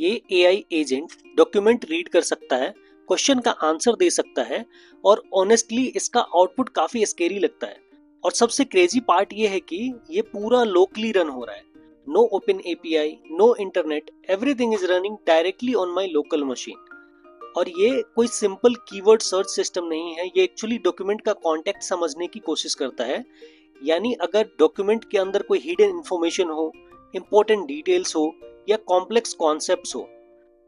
ये AI agent document read कर सकता है, क्वेश्चन का आंसर दे सकता है और ऑनेस्टली इसका आउटपुट काफी स्केरी लगता है। और सबसे क्रेजी पार्ट ये है कि ये पूरा लोकली रन हो रहा है। No open API, no internet, everything is running directly on my local machine. और ये कोई सिंपल कीवर्ड सर्च सिस्टम नहीं है, ये एक्चुअली डॉक्यूमेंट का कॉन्टेक्स्ट समझने की कोशिश करता है। यानी अगर डॉक्यूमेंट के अंदर कोई हिडन इंफॉर्मेशन हो, इंपॉर्टेंट डिटेल्स हो या कॉम्प्लेक्स कॉन्सेप्ट्स हो,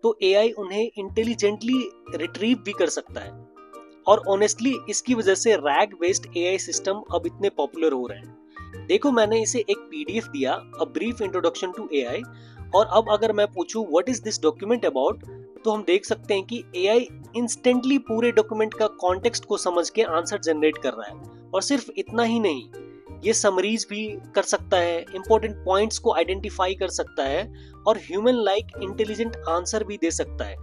तो एआई उन्हें इंटेलिजेंटली रिट्रीव भी कर सकता है। और ऑनेस्टली इसकी वजह से रैग बेस्ड एआई सिस्टम अब इतने पॉपुलर हो रहे हैं। देखो, मैंने इसे एक पीडीएफ दिया, a brief introduction to AI, और अब अगर मैं पूछूं what is this document about, तो हम देख सकते हैं कि एआई इंस्टेंटली पूरे डॉक्यूमेंट का कॉन्टेक्स्ट को समझ के आंसर जनरेट कर रहा है। और सिर्फ इतना ही नहीं, ये समरीज भी कर सकता है, इंपॉर्टेंट पॉइंट्स को आइडेंटिफाई कर सकता है और ह्यूमन लाइक इंटेलिजेंट आंसर भी दे सकता है।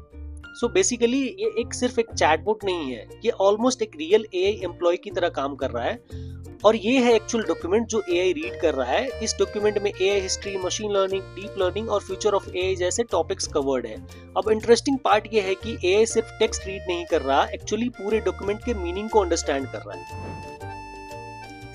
सो बेसिकली ये सिर्फ एक चैटबॉट नहीं है, ये ऑलमोस्ट एक रियल एआई एम्प्लॉय की तरह काम कर रहा है। और ये है एक्चुअल डॉक्यूमेंट जो एआई रीड कर रहा है। इस डॉक्यूमेंट में AI history, machine learning, deep learning और फ्यूचर ऑफ एआई जैसे टॉपिक्स कवर्ड है। अब इंटरेस्टिंग पार्ट ये है कि एआई सिर्फ टेक्स्ट रीड नहीं कर रहा, एक्चुअली पूरे डॉक्यूमेंट के मीनिंग को अंडरस्टैंड कर रहा है।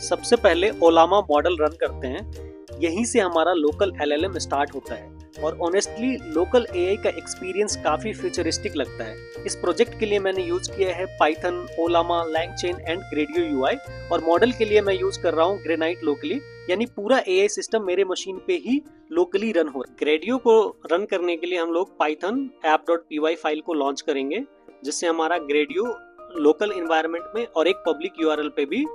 सबसे पहले ओलामा मॉडल रन करते हैं, यहीं से हमारा लोकल एलएलएम स्टार्ट होता है। और ऑनेस्टली लोकल एआई का एक्सपीरियंस काफी फ्यूचरिस्टिक लगता है। इस प्रोजेक्ट के लिए मैंने यूज किया है Python, Ollama, LangChain and Gradio UI, और मॉडल के लिए मैं यूज कर रहा हूँ ग्रेनाइट लोकली, यानी पूरा एआई सिस्टम मेरे मशीन पे ही लोकली रन हो रहा है। ग्रेडियो को रन करने के लिए हम लोग पाइथन app.py फाइल को लॉन्च करेंगे, जिससे हमारा ग्रेडियो लोकल इन्वायरमेंट में और एक पब्लिक यूआरएल पे भी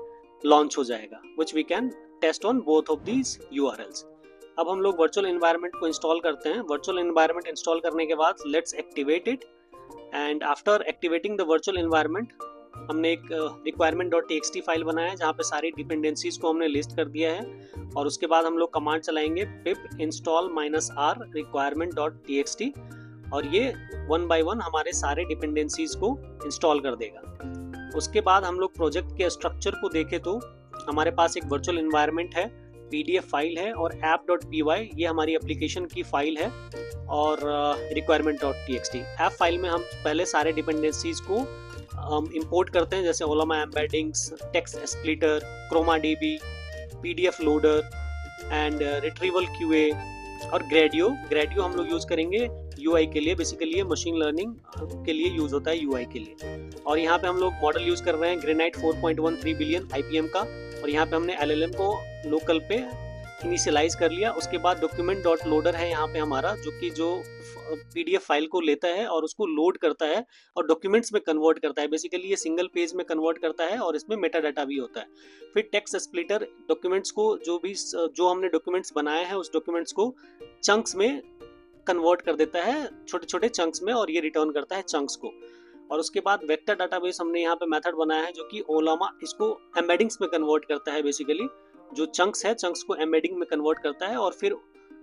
लॉन्च हो जाएगा, which we can test on both of these URLs। अब हम लोग वर्चुअल एनवायरनमेंट को इंस्टॉल करते हैं। वर्चुअल एनवायरनमेंट इंस्टॉल करने के बाद let's activate it, and after activating the virtual environment हमने एक requirement.txt फाइल बनाया है जहाँ पे सारी डिपेंडेंसीज को हमने लिस्ट कर दिया है। और उसके बाद हम लोग कमांड चलाएंगे pip install -r requirement.txt, और ये वन बाय वन हमारे सारे डिपेंडेंसीज को इंस्टॉल कर देगा। उसके बाद हम लोग प्रोजेक्ट के स्ट्रक्चर को देखें तो हमारे पास एक वर्चुअल एनवायरनमेंट है, पीडीएफ फाइल है और app.py ये हमारी एप्लीकेशन की फाइल है, और requirement.txt ऐप फाइल में हम पहले सारे डिपेंडेंसीज को इंपोर्ट करते हैं, जैसे Ollama embeddings, text splitter, Chroma DB, PDF loader and retrieval QA और ग्रेडियो हम लोग यूज करेंगे यूआई के लिए। बेसिकली ये मशीन लर्निंग के लिए यूज होता है यूआई के लिए। और यहाँ पे हम लोग मॉडल यूज कर रहे हैं ग्रेनाइट 4.13 बिलियन आईपीएम का, और यहाँ पे हमने एलएलएम को लोकल पे इनिशियलाइज कर लिया। उसके बाद डॉक्यूमेंट डॉट लोडर है यहाँ पे हमारा, जो पीडीएफ फाइल को लेता है और उसको लोड करता है और डॉक्यूमेंट्स में कन्वर्ट करता है। बेसिकली ये सिंगल पेज में कन्वर्ट करता है और इसमें मेटा डाटा भी होता है। फिर टेक्स्ट स्प्लिटर डॉक्यूमेंट्स को जो हमने डॉक्यूमेंट्स बनाए हैं उस डॉक्यूमेंट्स को चंक्स में कन्वर्ट कर देता है, छोटे छोटे चंक्स में, और ये रिटर्न करता है चंक्स को। और उसके बाद वेक्टर डाटाबेस हमने यहाँ पे मेथड बनाया है जो कि ओलामा इसको एम्बेडिंग्स में कन्वर्ट करता है। बेसिकली जो चंक्स है, चंक्स को एम्बेडिंग में कन्वर्ट करता है और फिर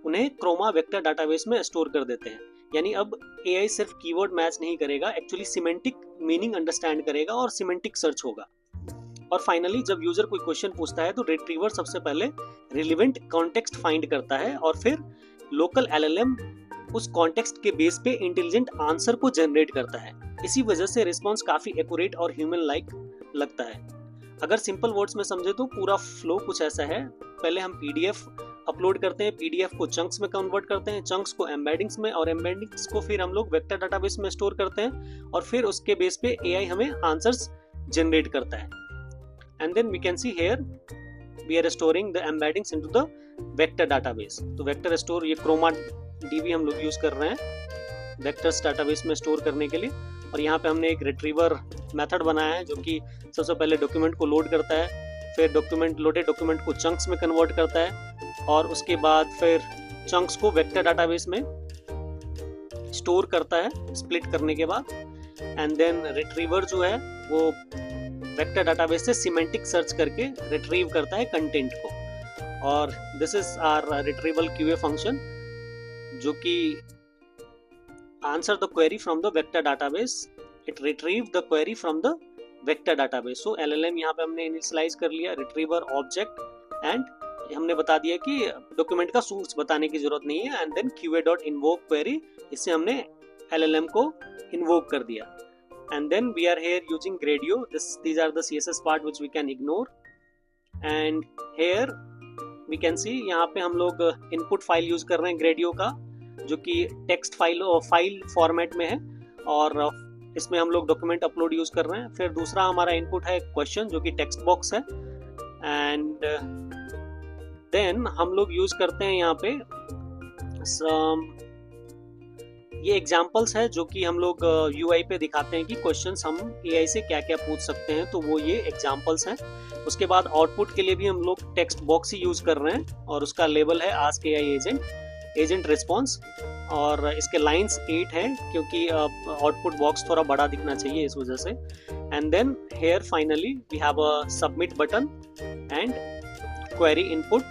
उन्हें क्रोमा वेक्टर डाटाबेस में स्टोर कर देते हैं। यानी अब एआई सिर्फ कीवर्ड मैच नहीं करेगा, एक्चुअली सिमेंटिक मीनिंग अंडरस्टैंड करेगा और सिमेंटिक सर्च होगा। और फाइनली जब यूजर कोई क्वेश्चन पूछता है तो रिट्रीवर सबसे पहले रिलेवेंट कॉन्टेक्स्ट फाइंड करता है और फिर लोकल एलएलएम उस कॉन्टेक्स्ट के बेस पे इंटेलिजेंट आंसर को जनरेट करता है। इसी वजह से रिस्पॉन्स काफी एक्यूरेट और ह्यूमन लाइक लगता है। अगर सिंपल वर्ड्स में समझे तो पूरा फ्लो कुछ ऐसा है। पहले हम पीडीएफ अपलोड करते हैं, पीडीएफ को चंक्स में कन्वर्ट करते हैं, चंक्स को एम्बेडिंग्स में, और एम्बेडिंग्स को फिर हम लोग वेक्टर डाटाबेस में स्टोर करते हैं, और फिर उसके बेस पे एआई हमें आंसर्स जनरेट करता है। And then we can see here we are storing the embeddings into the vector database. तो वेक्टर स्टोर ये क्रोमा डीबी हम लोग यूज कर रहे हैं वेक्टर्स डाटाबेस में स्टोर करने के लिए। और यहाँ पे हमने एक रिट्रीवर मेथड बनाया है जो कि सबसे पहले डॉक्यूमेंट को लोड करता है, फिर लोडेड डॉक्यूमेंट को चंक्स में कन्वर्ट करता है, और उसके बाद फिर चंक्स को वेक्टर डाटाबेस में स्टोर करता है स्प्लिट करने के बाद। एंड देन रिट्रीवर जो है वो वेक्टर डाटाबेस से सिमेंटिक सर्च करके रिट्रीव करता है कंटेंट को। और this is our retrieval QA function जो कि answer the query from the vector database, it retrieve the query from the vector database। so LLM यहाँ पे हमने इनिशियलाइज कर लिया रिट्रीवर ऑब्जेक्ट एंड हमने बता दिया कि डॉक्यूमेंट का सोर्स बताने की जरूरत नहीं है, एंड देन qa.invoke query, इससे हमने LLM को इन्वोक कर दिया. And then we are here using Gradio. These are the CSS part which we can ignore. And here we can see यहाँ पे हम लोग इनपुट फाइल यूज कर रहे हैं Gradio का, जो कि टेक्स्ट फाइल फॉर्मेट में है, और इसमें हम लोग डॉक्यूमेंट अपलोड यूज कर रहे हैं. फिर दूसरा हमारा इनपुट है क्वेश्चन, जो कि टेक्स्ट बॉक्स है. एंड देन हम लोग यूज करते हैं यहाँ पे ये एग्जाम्पल्स है जो कि हम लोग UI पे दिखाते हैं कि क्वेश्चंस हम AI से क्या क्या पूछ सकते हैं, तो वो ये एग्जाम्पल्स हैं. उसके बाद आउटपुट के लिए भी हम लोग टेक्स्ट बॉक्स ही यूज कर रहे हैं, और उसका लेबल है आस्क AI एजेंट रिस्पॉन्स, और इसके लाइंस 8 हैं क्योंकि आउटपुट बॉक्स थोड़ा बड़ा दिखना चाहिए इस वजह से. And then here finally we have a submit button and query input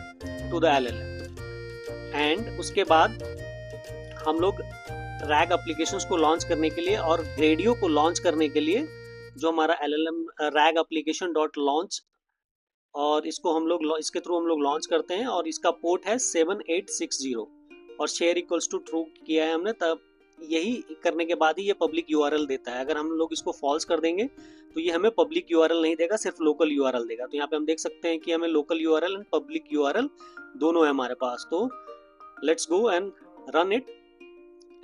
to the LLM. एंड उसके बाद हम लोग रैग एप्लीकेशंस को लॉन्च करने के लिए और Gradio को लॉन्च करने के लिए जो हमारा LLM rag application dot launch, और इसको हम लोग इसके थ्रू हम लोग लॉन्च करते हैं, और इसका पोर्ट है 7860, और शेयर इक्वल्स टू ट्रू किया है हमने. तब यही करने के बाद ही ये पब्लिक URL देता है. अगर हम लोग इसको फॉल्स कर देंगे तो ये हमें पब्लिक URL नहीं देगा, सिर्फ लोकल URL देगा. तो यहाँ पे हम देख सकते हैं कि हमें local URL and public URL दोनों है हमारे पास. तो let's go and run it.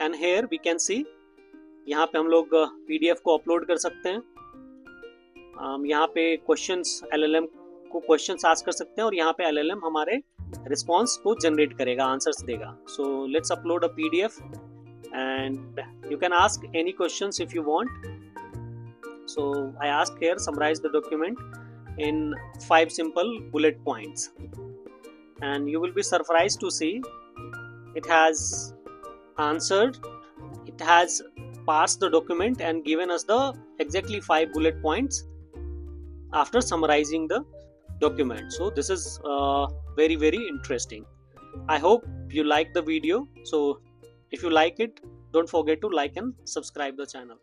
And here we can see यहाँ पे हम लोग PDF को अपलोड कर सकते हैं. यहाँ पे क्वेश्चंस LLM को क्वेश्चंस आस्क कर सकते हैं, और यहाँ पे LLM हमारे रिस्पॉन्स को जनरेट करेगा, आंसर्स देगा. So let's upload a PDF and you can ask any questions if you want. So I asked here, summarize the document in 5 simple bullet points, and you will be surprised to see it has answered, it has parsed the document and given us the exactly 5 bullet points after summarizing the document. So this is very interesting. I hope you like the video. So if you like it, don't forget to like and subscribe the channel.